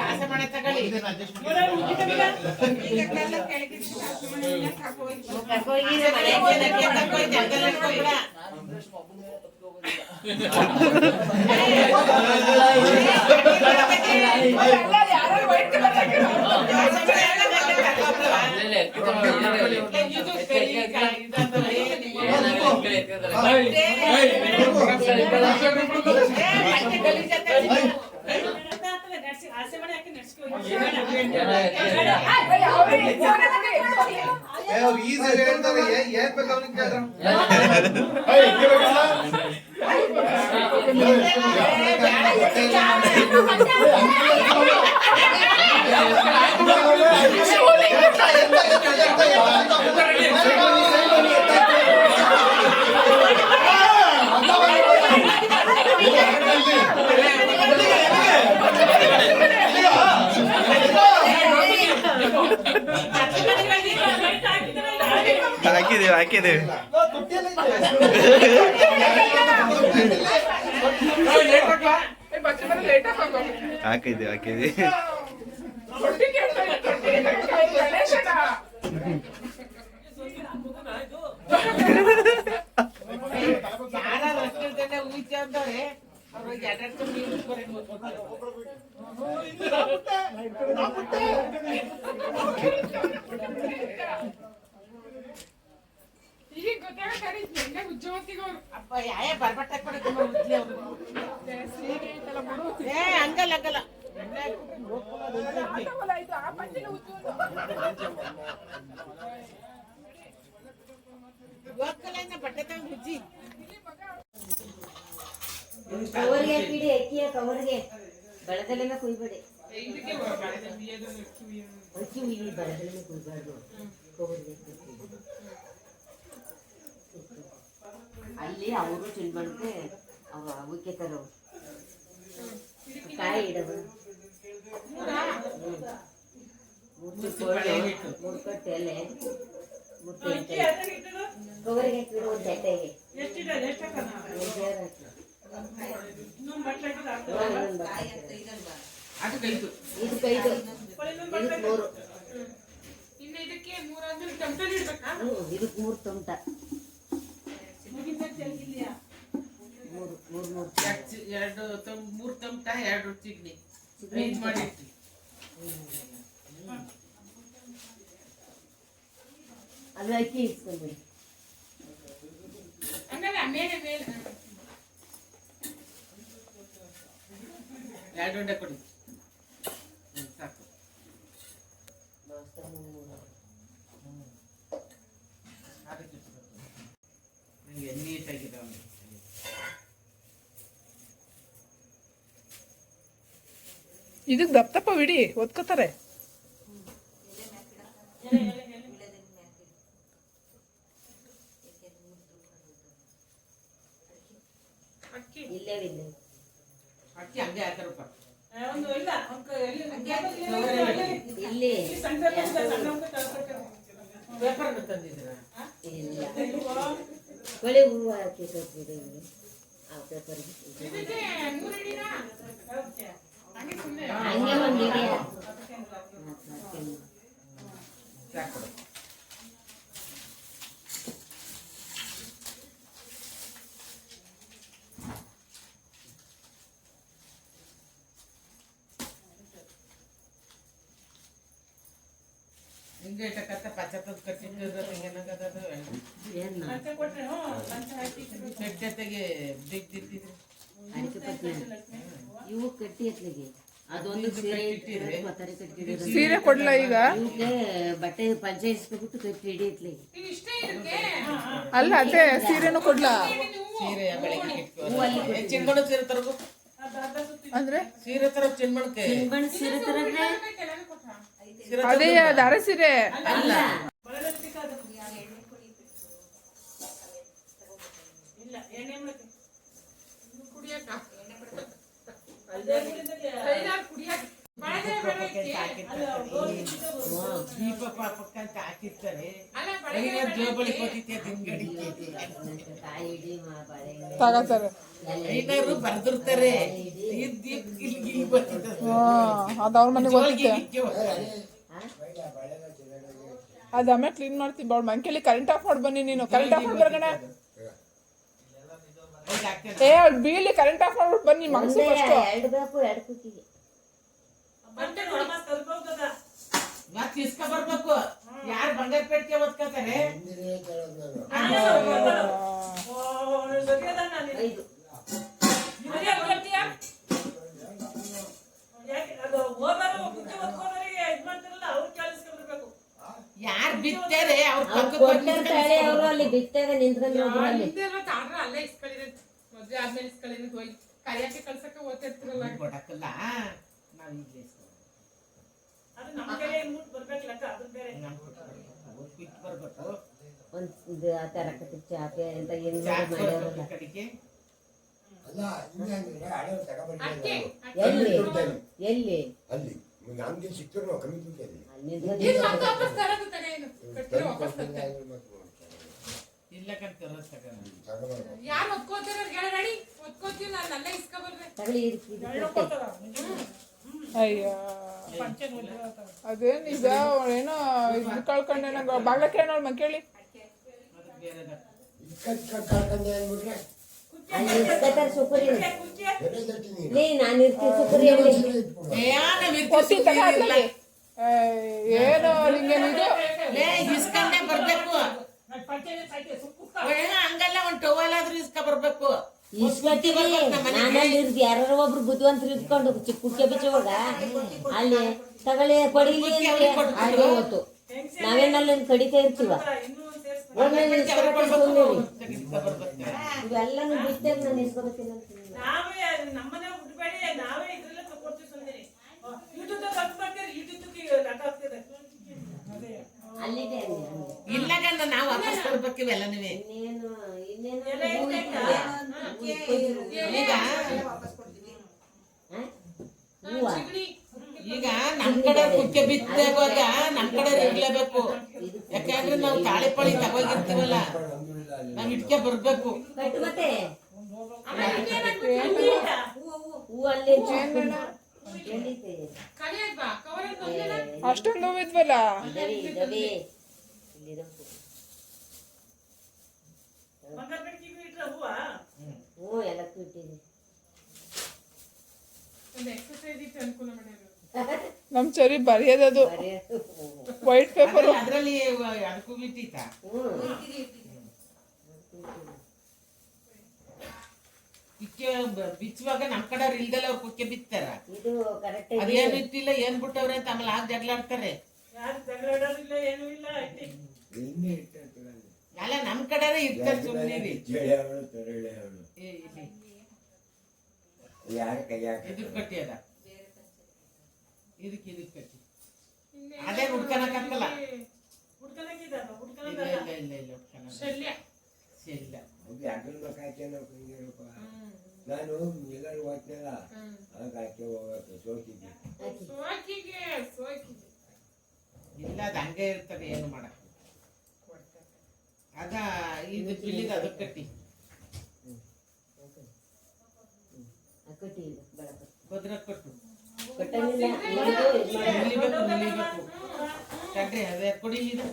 ಆಸೆ ಮಾಡ ತಗೊಳ್ಳಿ ಹಾಕಿದ್ದೇವೆ ಹಂಗಲ್ಲ ಬಟ್ಟೆ ತಗೊಂಡು ಬುಜ್ಜಿ ಕವರ್ಗೆ ಹಾಕಿಡಿ ಅಕ್ಕಿಯ ಕವರ್ಗೆ ಬೆಳೆದಲ್ಲೆಲ್ಲ ಕುಯ್ಬೇಡಿ ಅಕ್ಕಿ ಉಯ್ಯಿ ಬೆಳೆದಲ್ಲೆಲ್ಲ ಕುಯ್ಬಾರ್ದು ಕವರ್ಗೆ ಅಲ್ಲಿ ಅವರು ಚಿಲ್ಬಣ್ಕೆ ಅವ ಅವಕ್ಕೆ ತರವು ಕಾಯಿ ಇಡವ ಮೂರು ಕಟ್ಟೆ ಎಲೆ ಕವರಿಗೆ ಹಾಕಿಬಿಡು ಒಂದು ತಟ್ಟೆಗೆ ಇದಕ್ಕೆ 3 ತಮಟ ಮೂರು ತಮಟ 2 ಚಿಗ್ನಿ ಮಾಡಿ ಅದು ಅಕ್ಕಿ ಇಸ್ಕೊಂಡ್ಬಿಡಿ ಎರಡು ಉಂಡೆ ಕೊಡಿ ಸಾಕು ನೀಟಾಗಿದೆ ಇದಕ್ಕೆ ದಪ್ಪ ಬಿಡಿ ಒತ್ಕೋತಾರೆ ಅಕ್ಕಿ ಹಂಗೆ ಹಾಕರಪ್ಪ ಇಲ್ಲಿ ಪೇಪರ್ ತಂದಿದ್ದೀರಾ ಒಳ್ಳೆ ಹೂವು ಹಾಕಿ ಕೊಟ್ಟಿದೆ ಆ ಪೇಪರ್ಗೆ ಹಂಗೆ ಒಂದು ಇದೆಯಾ ಹಿಂಗೆ ಇಟ್ಟಕತ್ತ ಪಚ್ಚತ್ತದ ಕಟ್ಟಿದ್ದು ಹಿಂಗೇನಾಗದ ಕೆಟ್ಟತೆಗೆ ಬಿಗ್ದಿಟ್ಟಿದ್ರು ಇವು ಕಟ್ಟಿ ಎತ್ಲಿಗೆ ಅದೊಂದು ಸೀರೆ ಕೊಡ್ಲ ಈಗ ಬಟ್ಟೆ ಪಂಚೆ ಇಸ್ಕೊಬಿಟ್ಟು ಕಟ್ಟಿ ಹಿಡಿ ಎತ್ಲಿಗೆ ಅಲ್ಲ ಅದೇ ಸೀರೆನೂ ಕೊಡ್ಲಾ ಸೀರೆ ಬೆಳಗ್ಗೆ ಚಿನ್ಬಣ್ಣ ಸೀರೆ ತರಬೇಕು ಅಂದ್ರೆ ಸೀರೆ ತರ ಚಿನ್ಬಣ್ಣಕ್ಕೆ ಚಿನ್ಬಣ್ಣ ಸೀರೆ ತರದ್ರೆ ಅದೇ ದಾರ ಸೀರೆ ಅಲ್ಲ ದೀಪ ಪಾಪಕ್ಕಂತ ಹಾಕಿರ್ತಾರೆ ಜೋಬಳಿ ಕೊಟ್ಟಿದ್ದೆ ತಿನ್ಗಡಿಕೆ ತಗೋತಾರೆ. ಐನಾರು ಬರ್ದಿರ್ತಾರೆ ಇಲ್ಲಿ ಬರ್ತಿದ್ದ ಅದು ಅವ್ರ ಮನೆಗೆ ಗೊತ್ತಿತ್ತೆ. ಅದು ಆಮೇಲೆ ಕ್ಲೀನ್ ಮಾಡ್ತೀನಿ ಬಾಳ್ ಮಂಕೇಲಿ ಕರೆಂಟ್ ಆಫ್ ಮಾಡಿ ಬನ್ನಿ ನೀನು. ಕರೆಂಟ್ ಆಫ್ ಮಾಡಿ ಬರಗಣ. ಏ ಅವ್ಳು ಬೀಳಿ ಕರೆಂಟ್ ಆಫ್ ಮಾಡ್ಬಿಟ್ಟು ಬನ್ನಿ ಮಗಸು ಫಸ್ಟ್. ಎರಡು ಬೇಕು, ಎರಡು ಕುಕ್ಕಿಗೆ ಮತ್ ಇಸ್ಕ ಬರ್ಬೇಕು. ಯಾರು ಬಂಗಾರ ಪೇಟೆ ಓದ್ಕೋತಾರೆ ಐದು ಯಾರು ಬಿತ್ತಾರೆ ಅವ್ರ ಕೊಟ್ಟಿರ್ತಾಳೆ. ಅವರು ಅಲ್ಲಿ ಬಿತ್ತಾಗ ನಿಂತ್ಕೊಂಡು ಹೋದ್ರು ಅಲ್ಲಿ. ಮದ್ವೆ ಆದ್ಮೇಲೆ ಇಸ್ಕೊಳ್ಳಿ ಕರಿಯಾಕೆ ಕಳ್ಸಕ್ಕೆ ಓದ್ತಿರ್ತಿರಲ್ಲ. ಕೊಡಕ್ಕಲ್ಲ ನಾವ್ ಈಗಲೇ ಬರ್ಬೇಕು. ಒಂದು ಆ ಥರ ಚಾಪೆ ಅಂತ ಏನು ಮಾಡ್ಯಾರಲ್ಲ. ಕಡೆಗೆ ಎಲ್ಲಿ ಎಲ್ಲಿ ಅಲ್ಲಿ ನಮ್ಗೆ ಸಿಕ್ತರು ಕಮ್ಮಿ ದುಡ್ಡಲ್ಲಿ ಇಲ್ಲ ಕಂತ ಯಾರು ಒದ್ಕೋತೀರ ಹೇಳಿ ಒದ್ಕೋತೀವಿ ನಾನು ಅಲ್ಲೇ ಇಸ್ಕೊಬರ್ರೆ. ತಗಳಿ ಅಯ್ಯ ಅದೇನ್ ಈಗ ಏನೋ ಇದು ಕಳ್ಕೊಂಡೇನ ಬಾಗ್ಲಕ್ಕೆ ಏನೋ ಕೇಳಿ ಅಲ್ಲಿ ಇಸ್ಕೊತಾರ ಸುಪುರಿ. ಲೇ ನಾನು ಇರ್ತೀನಿ ಸುಪುರಿ ಅಲ್ಲಿ. ಕೊಟ್ಟಿ ತಗೊಳ್ಳಿ. ಏನೋ ನಿಂಗೇನಿದು ಇಸ್ಕೊಂಡೆ ಬರ್ಬೇಕು. ಹಂಗಲ್ಲ ಒಂದ್ ಟವಲ್ ಆದ್ರೂ ಇಸ್ಕ ಬರ್ಬೇಕು. ಇಸ್ಕೊತೀವಿ. ನಾನಲ್ಲಿ ಇರ್ತಿ ಯಾರು ಒಬ್ರು ಬುದ್ಧಿವಂತರು ಇಟ್ಕೊಂಡು ಕುಕ್ಕೆ ಬಿಚ್ಚುವಾಗ ಅಲ್ಲಿ ತಗೊಳ್ಳಿ ಕೊಡಿಲಿ ಹಾಗೆ ಹೋತು. ನಾವೇನಲ್ಲಿ ಕಡಿತಾ ಇರ್ತೀವ. ಇವೆಲ್ಲನೂ ಬಿತ್ತಾಗ ನಾನು ಇಸ್ಕೊಬೇಕಿಲ್ಲ ಅಂತೀನಿ. ಅಲ್ಲಿದೆ ಇಲ್ಲ ಗಂಡ ನಾವು ವಾಪಸ್ ಕೊಡ್ಬೇಕು ಇವೆಲ್ಲನೂ. ಇನ್ನೇನು ಇನ್ನೇನು ಈಗ ನಮ್ ಕಡೆ ಕುಕ್ಕೆ ಬಿತ್ತಾಗ ನಮ್ ಕಡೆ ಇರ್ಲೇಬೇಕು. ಯಾಕಂದ್ರೆ ನಾವು ತಾಳೆ ಪಳಿ ತಗೋಗಿರ್ತೀವಲ್ಲ ನಾವ್ ಇಟ್ಕೆ ಬರ್ಬೇಕು. ಕಟ್ಟು ಮತ್ತೆ ಹೂ ಅಲ್ಲೇ ಎಲ್ಲಿದೆ ಅಷ್ಟೊಂದು ಹೋಗಿದ್ವಲ್ಲ. ಇದಾವೆ ಹ್ಞೂ ಎಲ್ಲಕ್ಕೂ ಇಟ್ಟಿದೆ. ನಮ್ ಚರಿ ಬರೆಯೋದದು ವೈಟ್ ಪೇಪರ್. ಅದ್ರಲ್ಲಿ ಅದಕ್ಕೂ ಬಿಟ್ಟಿತ್ತ ಇಕ್ಕೆ ಬಿಚ್ಚುವಾಗ ನಮ್ ಕಡೆ ಇಲ್ದಲ್ಲ ಅವ್ರು ಕುಕ್ಕೆ ಬಿತ್ತಾರ. ಇದು ಕರೆಕ್ಟ್ ಅದೇನು ಇಟ್ಟಿಲ್ಲ ಏನ್ ಬಿಟ್ಟವ್ರೆ ಅಂತ ಆಮೇಲೆ ಆಗ ಜಗಳಾಡ್ತಾರೆ. ಅಲ್ಲ ನಮ್ ಕಡೆ ಇರ್ತಾರೆ ಸುಮ್ಮನೆ. ಇದಕ್ ಕಟ್ಟಿ ಅದ ಇದಕ್ ಕಟ್ಟಿ ಅದೇ ಹುಡ್ಕನಕ್ಕಲ್ಲ. ಇಲ್ಲ ಇಲ್ಲ ಇಲ್ಲ ಇಲ್ಲ ಹುಡ್ಕನ ಶೆಲ್ಲ ನಾನು ಎಲ್ಲರೂ ಓದ್ನಲ್ಲ ಹಾಕಿ ಹೋಗಕ್ಕೆ ಸೋಕಿದ್ದೆ. ಇಲ್ಲ ಅದು ಹಂಗೆ ಇರ್ತದೆ ಏನು ಮಾಡಕ್. ಅದ ಇದು ಬಿಲ್ಲಿಗೆ ಅದಕ್ಕೆ ಕಟ್ಟಿ ಭದ್ರ ಕಟ್ಟು ಕಟ್ಟಂಗಿಲ್ಲ ಕಡ್ರಿ ಅದೇ ಕೊಡಿ ಇದು